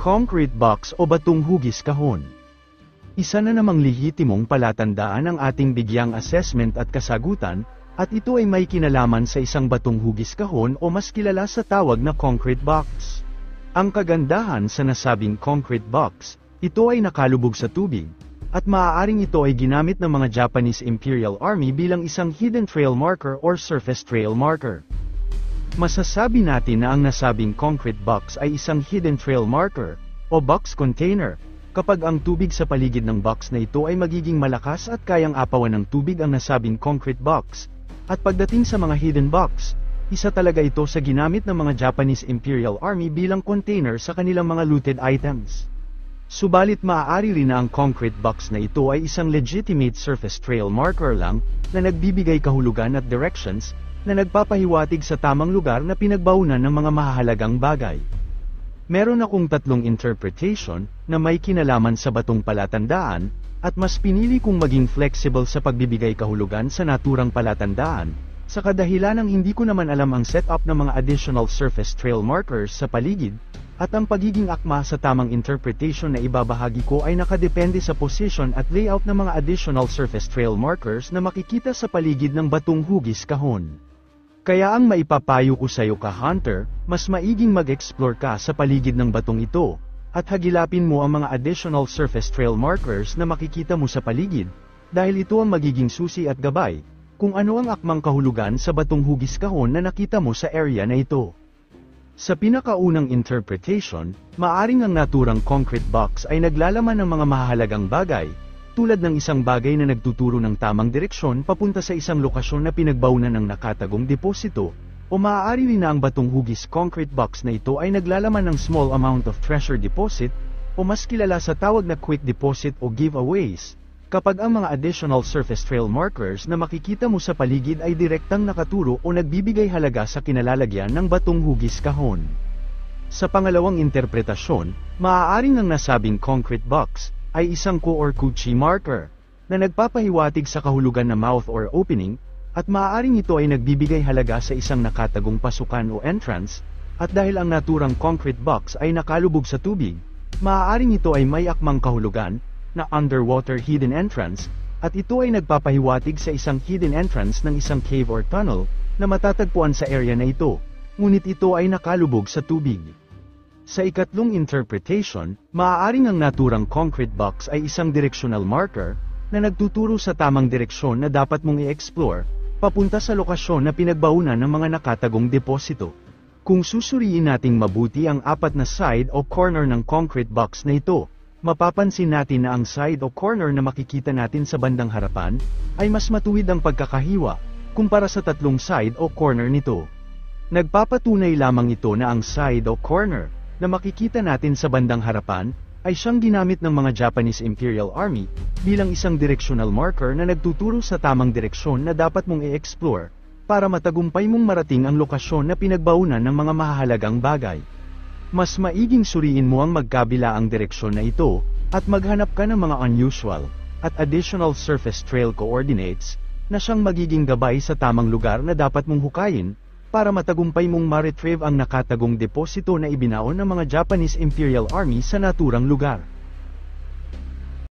Concrete box o batong hugis kahon. Isa na namang lehitimong palatandaan ang ating bigyang assessment at kasagutan, at ito ay may kinalaman sa isang batong hugis kahon o mas kilala sa tawag na concrete box. Ang kagandahan sa nasabing concrete box, ito ay nakalubog sa tubig, at maaaring ito ay ginamit ng mga Japanese Imperial Army bilang isang hidden trail marker or surface trail marker. Masasabi natin na ang nasabing concrete box ay isang hidden trail marker, o box container, kapag ang tubig sa paligid ng box na ito ay magiging malakas at kayang apawan ng tubig ang nasabing concrete box. At pagdating sa mga hidden box, isa talaga ito sa ginamit ng mga Japanese Imperial Army bilang container sa kanilang mga looted items. Subalit maaari rin na ang concrete box na ito ay isang legitimate surface trail marker lang, na nagbibigay kahulugan at directions, na nagpapahiwatig sa tamang lugar na pinagbaunan ng mga mahahalagang bagay. Meron akong tatlong interpretation, na may kinalaman sa batong palatandaan, at mas pinili kong maging flexible sa pagbibigay kahulugan sa naturang palatandaan, sa kadahilan ng hindi ko naman alam ang setup ng mga additional surface trail markers sa paligid, at ang pagiging akma sa tamang interpretation na ibabahagi ko ay nakadepende sa position at layout ng mga additional surface trail markers na makikita sa paligid ng batong hugis kahon. Kaya ang maipapayo ko sa iyo ka-hunter, mas maiging mag-explore ka sa paligid ng batong ito, at hagilapin mo ang mga additional surface trail markers na makikita mo sa paligid, dahil ito ang magiging susi at gabay, kung ano ang akmang kahulugan sa batong hugis kahon na nakita mo sa area na ito. Sa pinakaunang interpretation, maaring ang naturang concrete box ay naglalaman ng mga mahahalagang bagay, tulad ng isang bagay na nagtuturo ng tamang direksyon papunta sa isang lokasyon na pinagbaunan ng nakatagong deposito, o maaari rin na ang batong hugis concrete box na ito ay naglalaman ng small amount of treasure deposit, o mas kilala sa tawag na quick deposit o giveaways, kapag ang mga additional surface trail markers na makikita mo sa paligid ay direktang nakaturo o nagbibigay halaga sa kinalalagyan ng batong hugis kahon. Sa pangalawang interpretasyon, maaaring ang nasabing concrete box ay isang ko or kuchi marker, na nagpapahiwatig sa kahulugan na mouth or opening, at maaaring ito ay nagbibigay halaga sa isang nakatagong pasukan o entrance, at dahil ang naturang concrete box ay nakalubog sa tubig, maaaring ito ay may akmang kahulugan, na underwater hidden entrance, at ito ay nagpapahiwatig sa isang hidden entrance ng isang cave or tunnel, na matatagpuan sa area na ito, ngunit ito ay nakalubog sa tubig. Sa ikatlong interpretation, maaaring ang naturang concrete box ay isang directional marker, na nagtuturo sa tamang direksyon na dapat mong i-explore, papunta sa lokasyon na pinagbaunan ng mga nakatagong deposito. Kung susuriin nating mabuti ang apat na side o corner ng concrete box na ito, mapapansin natin na ang side o corner na makikita natin sa bandang harapan, ay mas matuwid ang pagkakahiwa, kumpara sa tatlong side o corner nito. Nagpapatunay lamang ito na ang side o corner, na makikita natin sa bandang harapan, ay siyang ginamit ng mga Japanese Imperial Army, bilang isang directional marker na nagtuturo sa tamang direksyon na dapat mong i-explore, para matagumpay mong marating ang lokasyon na pinagbaunan ng mga mahahalagang bagay. Mas maiging suriin mo ang magkabilaang direksyon na ito, at maghanap ka ng mga unusual, at additional surface trail coordinates, na siyang magiging gabay sa tamang lugar na dapat mong hukayin, para matagumpay mong ma-retrieve ang nakatagong deposito na ibinaon ng mga Japanese Imperial Army sa naturang lugar.